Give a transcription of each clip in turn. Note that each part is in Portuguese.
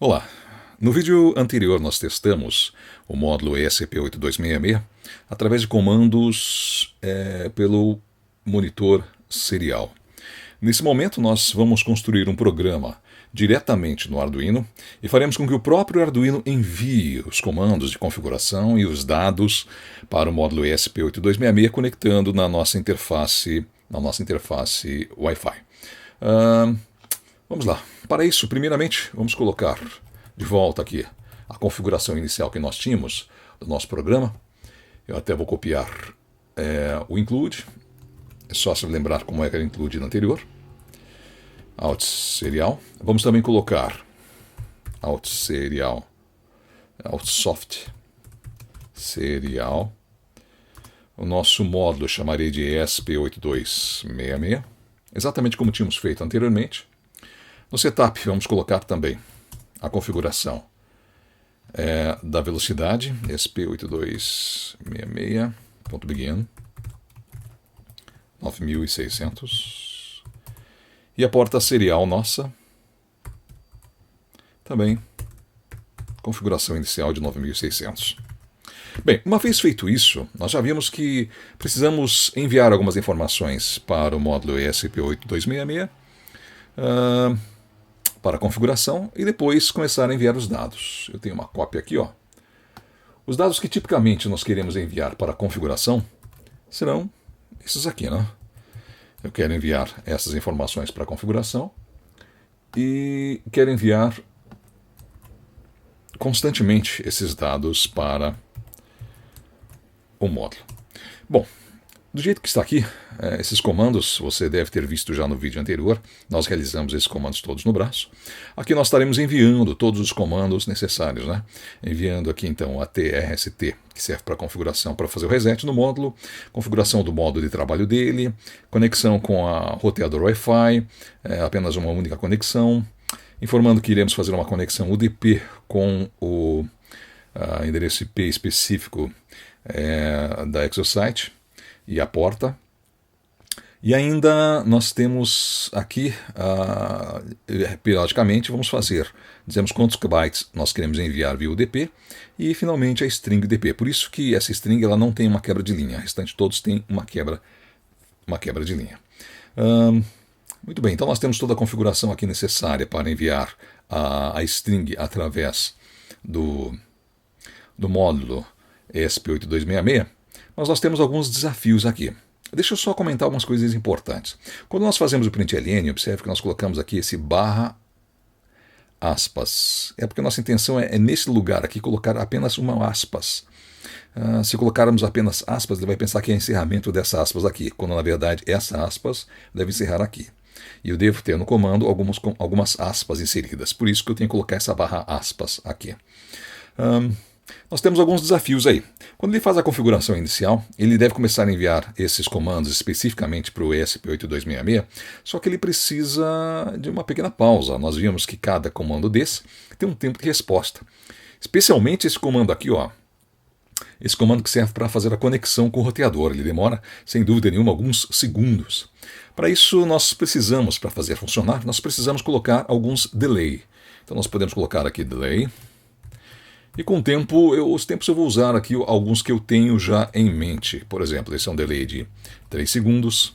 Olá! No vídeo anterior nós testamos o módulo ESP8266 através de comandos pelo monitor serial. Nesse momento nós vamos construir um programa diretamente no Arduino e faremos com que o próprio Arduino envie os comandos de configuração e os dados para o módulo ESP8266 conectando na nossa interface Wi-Fi. Vamos lá. Para isso, primeiramente, vamos colocar de volta aqui a configuração inicial que nós tínhamos do nosso programa. Eu até vou copiar o include. É só se lembrar como é que era o include no anterior. Alt serial. Vamos também colocar alt serial, alt soft serial. O nosso módulo chamarei de ESP8266, exatamente como tínhamos feito anteriormente. No setup vamos colocar também a configuração da velocidade, ESP8266.begin 9600. E a porta serial nossa, também configuração inicial de 9600. Bem, uma vez feito isso, nós já vimos que precisamos enviar algumas informações para o módulo ESP8266 para a configuração e depois começar a enviar os dados. Eu tenho uma cópia aqui, ó. Os dados que tipicamente nós queremos enviar para a configuração serão esses aqui, né? Eu quero enviar essas informações para a configuração e quero enviar constantemente esses dados para o módulo. Bom, do jeito que está aqui, esses comandos você deve ter visto já no vídeo anterior. Nós realizamos esses comandos todos no braço. Aqui nós estaremos enviando todos os comandos necessários, né? Enviando aqui então a TRST, que serve para configuração para fazer o reset no módulo, configuração do modo de trabalho dele, conexão com a roteador Wi-Fi, apenas uma única conexão, informando que iremos fazer uma conexão UDP com o endereço IP específico da Exosite e a porta. E ainda nós temos aqui, periodicamente, vamos fazer, dizemos quantos bytes nós queremos enviar via UDP e finalmente a string UDP. Por isso que essa string ela não tem uma quebra de linha, o restante todos têm uma quebra de linha. Muito bem, então nós temos toda a configuração aqui necessária para enviar a string através do módulo ESP8266, mas nós temos alguns desafios aqui. Deixa eu só comentar algumas coisas importantes. Quando nós fazemos o println, observe que nós colocamos aqui esse barra aspas. É porque nossa intenção é nesse lugar aqui colocar apenas uma aspas. Se colocarmos apenas aspas, ele vai pensar que é encerramento dessa aspas aqui, quando na verdade essa aspas deve encerrar aqui. E eu devo ter no comando algumas aspas inseridas. Por isso que eu tenho que colocar essa barra aspas aqui. Nós temos alguns desafios aí. Quando ele faz a configuração inicial, ele deve começar a enviar esses comandos especificamente para o ESP8266, só que ele precisa de uma pequena pausa. Nós vimos que cada comando desse tem um tempo de resposta. Especialmente esse comando aqui, ó. Esse comando que serve para fazer a conexão com o roteador. Ele demora, sem dúvida nenhuma, alguns segundos. Para isso, nós precisamos, para fazer funcionar, nós precisamos colocar alguns delay. Então nós podemos colocar aqui delay. E com o tempo, os tempos eu vou usar aqui alguns que eu tenho já em mente. Por exemplo, esse é um delay de 3 segundos.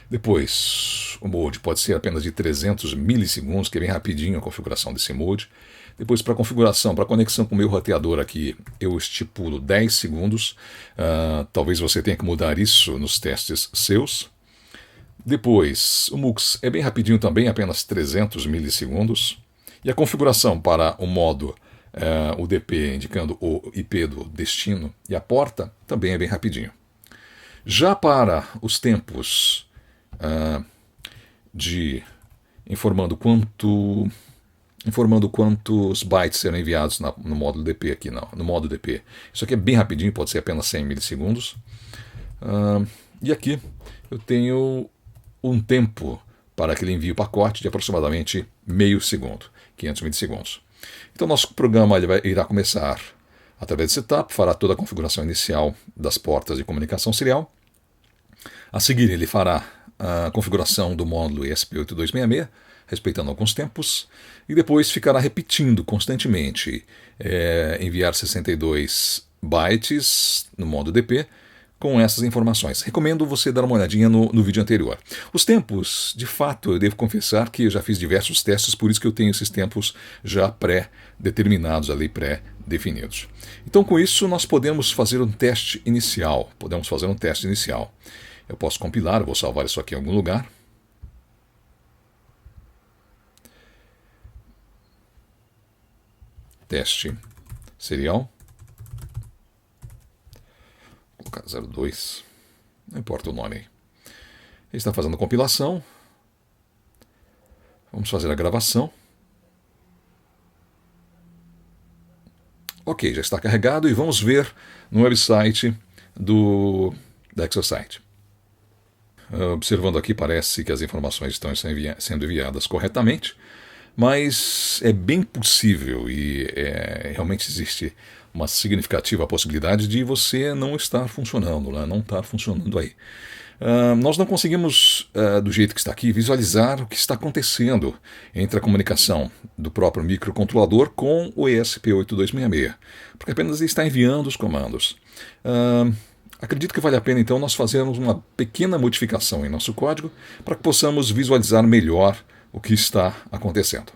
Depois, o mode pode ser apenas de 300 milissegundos, que é bem rapidinho a configuração desse mode. Depois, para configuração, para conexão com o meu roteador aqui, eu estipulo 10 segundos. Talvez você tenha que mudar isso nos testes seus. Depois, o MUX é bem rapidinho também, apenas 300 milissegundos. E a configuração para o modo UDP, indicando o IP do destino, e a porta também é bem rapidinho. Já para os tempos informando quantos bytes serão enviados no módulo DP aqui, no modo DP. Isso aqui é bem rapidinho, pode ser apenas 100 milissegundos. E aqui eu tenho um tempo para que ele envie o pacote de aproximadamente meio segundo, 500 milissegundos. Então nosso programa irá começar através de setup, fará toda a configuração inicial das portas de comunicação serial. A seguir ele fará a configuração do módulo ESP8266, respeitando alguns tempos, e depois ficará repetindo constantemente enviar 62 bytes no modo DP com essas informações. Recomendo você dar uma olhadinha no vídeo anterior. Os tempos, de fato, eu devo confessar que eu já fiz diversos testes, por isso que eu tenho esses tempos já pré-determinados ali, pré-definidos. Então, com isso, nós podemos fazer um teste inicial. Eu posso compilar, eu vou salvar isso aqui em algum lugar. Teste serial. Vou colocar 02. Não importa o nome aí. Ele está fazendo a compilação. Vamos fazer a gravação. Ok, já está carregado e vamos ver no website da Exosite. Observando aqui, parece que as informações estão sendo enviadas corretamente, mas é bem possível e realmente existe uma significativa possibilidade de você não estar funcionando, né? Não estar funcionando aí. Nós não conseguimos, do jeito que está aqui, visualizar o que está acontecendo entre a comunicação do próprio microcontrolador com o ESP8266, porque apenas está enviando os comandos. Acredito que vale a pena, então, nós fazermos uma pequena modificação em nosso código para que possamos visualizar melhor o que está acontecendo.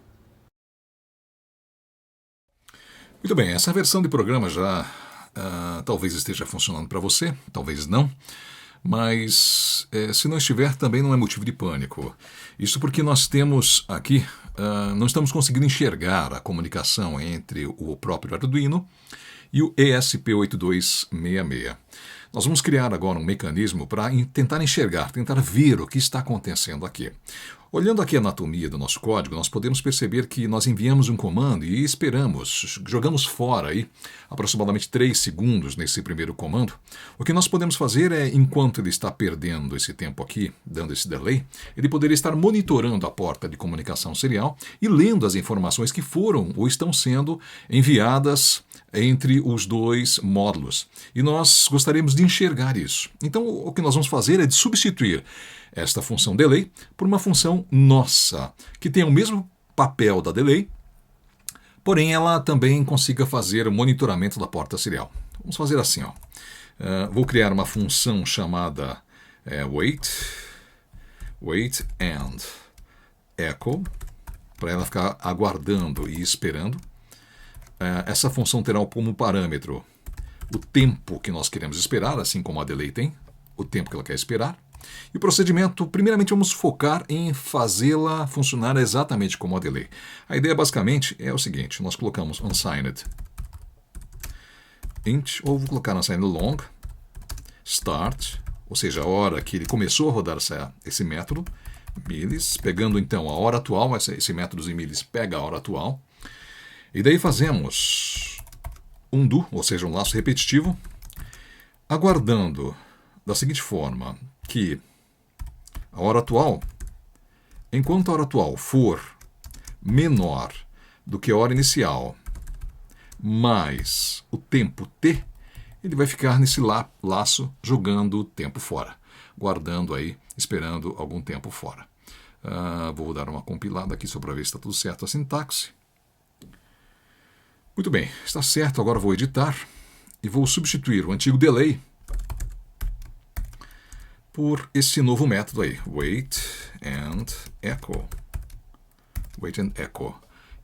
Muito bem, essa versão de programa já talvez esteja funcionando para você, talvez não, mas se não estiver, também não é motivo de pânico. Isso porque nós temos aqui, não estamos conseguindo enxergar a comunicação entre o próprio Arduino e o ESP8266. Nós vamos criar agora um mecanismo para tentar enxergar, tentar ver o que está acontecendo aqui. Olhando aqui a anatomia do nosso código, nós podemos perceber que nós enviamos um comando e esperamos, jogamos fora aí aproximadamente 3 segundos nesse primeiro comando. O que nós podemos fazer é, enquanto ele está perdendo esse tempo aqui, dando esse delay, ele poderia estar monitorando a porta de comunicação serial e lendo as informações que foram ou estão sendo enviadas entre os dois módulos. E nós gostaríamos de enxergar isso. Então, o que nós vamos fazer é de substituir esta função delay por uma função nossa, que tem o mesmo papel da delay, porém ela também consiga fazer o monitoramento da porta serial. Vamos fazer assim, ó. Vou criar uma função chamada wait and echo, para ela ficar aguardando e esperando. Essa função terá como parâmetro o tempo que nós queremos esperar, assim como a delay tem, o tempo que ela quer esperar. E o procedimento, primeiramente, vamos focar em fazê-la funcionar exatamente como a delay. A ideia, basicamente, é o seguinte: nós colocamos unsigned int, ou vou colocar unsigned long, start, ou seja, a hora que ele começou a rodar esse método, millis, pegando então a hora atual, esse método em millis pega a hora atual, e daí fazemos um do, ou seja, um laço repetitivo, aguardando da seguinte forma, que a hora atual, enquanto a hora atual for menor do que a hora inicial, mais o tempo t, ele vai ficar nesse laço jogando o tempo fora, guardando aí, esperando algum tempo fora. Vou dar uma compilada aqui só para ver se está tudo certo a sintaxe. Muito bem, está certo, agora vou editar e vou substituir o antigo delay por esse novo método aí, wait and echo,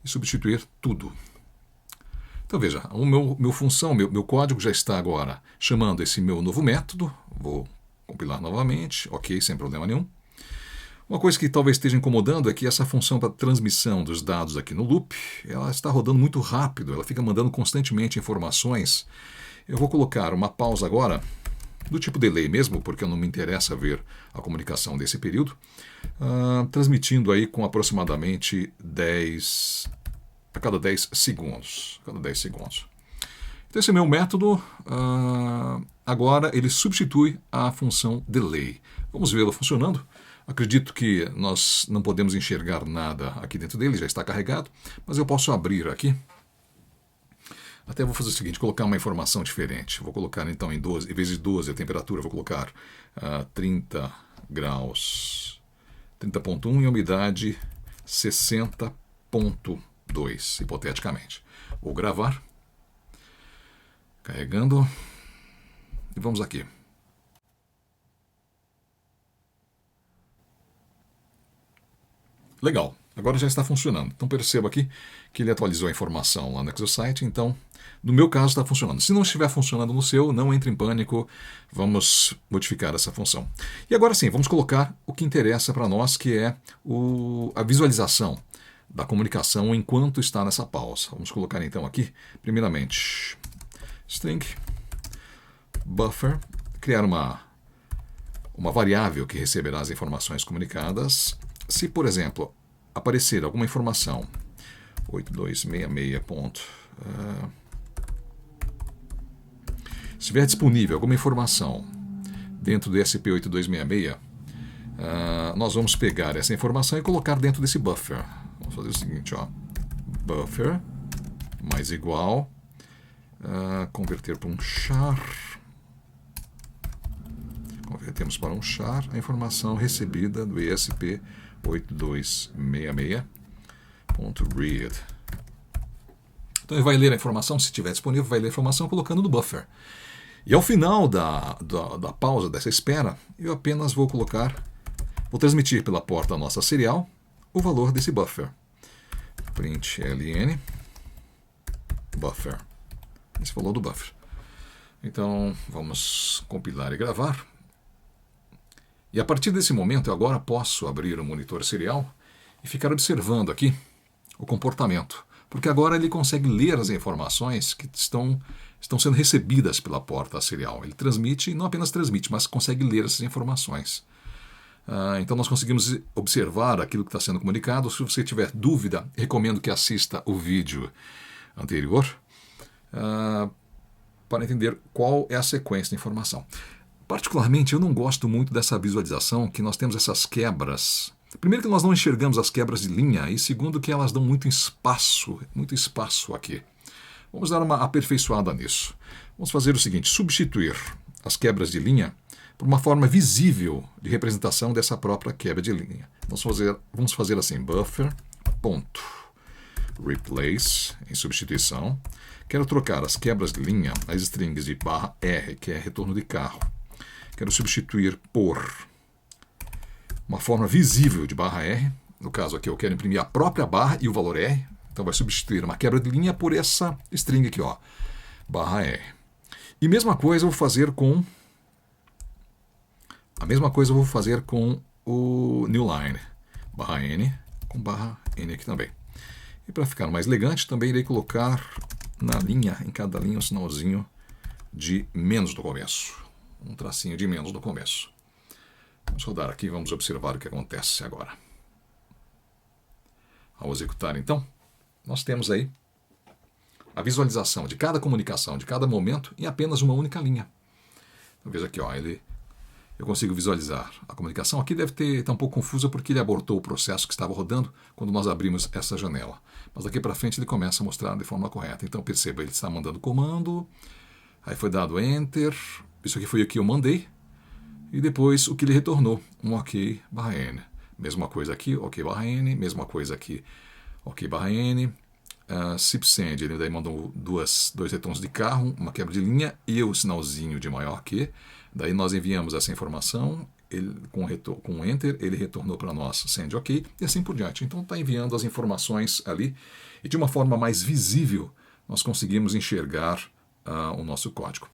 e substituir tudo. Então veja, o meu código já está agora chamando esse meu novo método, vou compilar novamente, ok, sem problema nenhum. Uma coisa que talvez esteja incomodando é que essa função para transmissão dos dados aqui no loop, ela está rodando muito rápido, ela fica mandando constantemente informações. Eu vou colocar uma pausa agora, do tipo delay mesmo, porque não me interessa ver a comunicação desse período, transmitindo aí com aproximadamente 10 a cada 10 segundos. Então esse é meu método, agora ele substitui a função delay. Vamos vê-lo funcionando. Acredito que nós não podemos enxergar nada aqui dentro dele, já está carregado, mas eu posso abrir aqui. Até vou fazer o seguinte, colocar uma informação diferente. Vou colocar então em 12, em vez de 12 a temperatura, vou colocar 30 graus 30.1 e umidade 60.2, hipoteticamente. Vou gravar. Carregando. E vamos aqui. Legal. Agora já está funcionando. Então perceba aqui que ele atualizou a informação lá no ExoSite. Então, no meu caso, está funcionando. Se não estiver funcionando no seu, não entre em pânico. Vamos modificar essa função. E agora sim, vamos colocar o que interessa para nós, que é a visualização da comunicação enquanto está nessa pausa. Vamos colocar então aqui, primeiramente, string buffer, criar uma variável que receberá as informações comunicadas. Se, por exemplo, aparecer alguma informação 8266. Se estiver disponível alguma informação dentro do ESP8266, nós vamos pegar essa informação e colocar dentro desse buffer. Vamos fazer o seguinte, ó, buffer mais igual, converter para um char. Convertemos para um char a informação recebida do ESP8266.read. Então ele vai ler a informação, se estiver disponível, vai ler a informação colocando no buffer. E ao final da pausa dessa espera, eu apenas vou transmitir pela porta nossa serial o valor desse buffer. Println buffer. Esse valor do buffer. Então vamos compilar e gravar. E a partir desse momento, eu agora posso abrir o monitor serial e ficar observando aqui o comportamento. Porque agora ele consegue ler as informações que estão sendo recebidas pela porta serial. Ele transmite, e não apenas transmite, mas consegue ler essas informações. Então nós conseguimos observar aquilo que está sendo comunicado. Se você tiver dúvida, recomendo que assista o vídeo anterior para entender qual é a sequência de informação. Particularmente, eu não gosto muito dessa visualização, que nós temos essas quebras. Primeiro que nós não enxergamos as quebras de linha, e segundo que elas dão muito espaço aqui. Vamos dar uma aperfeiçoada nisso. Vamos fazer o seguinte, substituir as quebras de linha por uma forma visível de representação dessa própria quebra de linha. Vamos fazer assim, buffer.replace, em substituição. Quero trocar as quebras de linha, as strings de /R, que é retorno de carro. Quero substituir por uma forma visível de /R. No caso aqui eu quero imprimir a própria barra e o valor R. Então vai substituir uma quebra de linha por essa string aqui, ó, /R. E mesma coisa eu vou fazer com o newline, /N com /N aqui também. E para ficar mais elegante, também irei colocar na linha, em cada linha, um sinalzinho de menos no começo. Um tracinho de menos no começo. Vamos rodar aqui e vamos observar o que acontece agora. Ao executar, então, nós temos aí a visualização de cada comunicação, de cada momento, em apenas uma única linha. Então, veja aqui, ó, eu consigo visualizar a comunicação. Aqui deve estar um pouco confusa porque ele abortou o processo que estava rodando quando nós abrimos essa janela. Mas daqui para frente ele começa a mostrar de forma correta. Então perceba, ele está mandando comando, aí foi dado Enter, isso aqui foi o que eu mandei, e depois o que ele retornou, um OK/N. Mesma coisa aqui, OK/N, mesma coisa aqui, OK/N. Sipsend, ele daí mandou dois retornos de carro, uma quebra de linha e o sinalzinho de maior que. Daí nós enviamos essa informação, com Enter, ele retornou para nós send OK, e assim por diante. Então está enviando as informações ali, e de uma forma mais visível nós conseguimos enxergar o nosso código.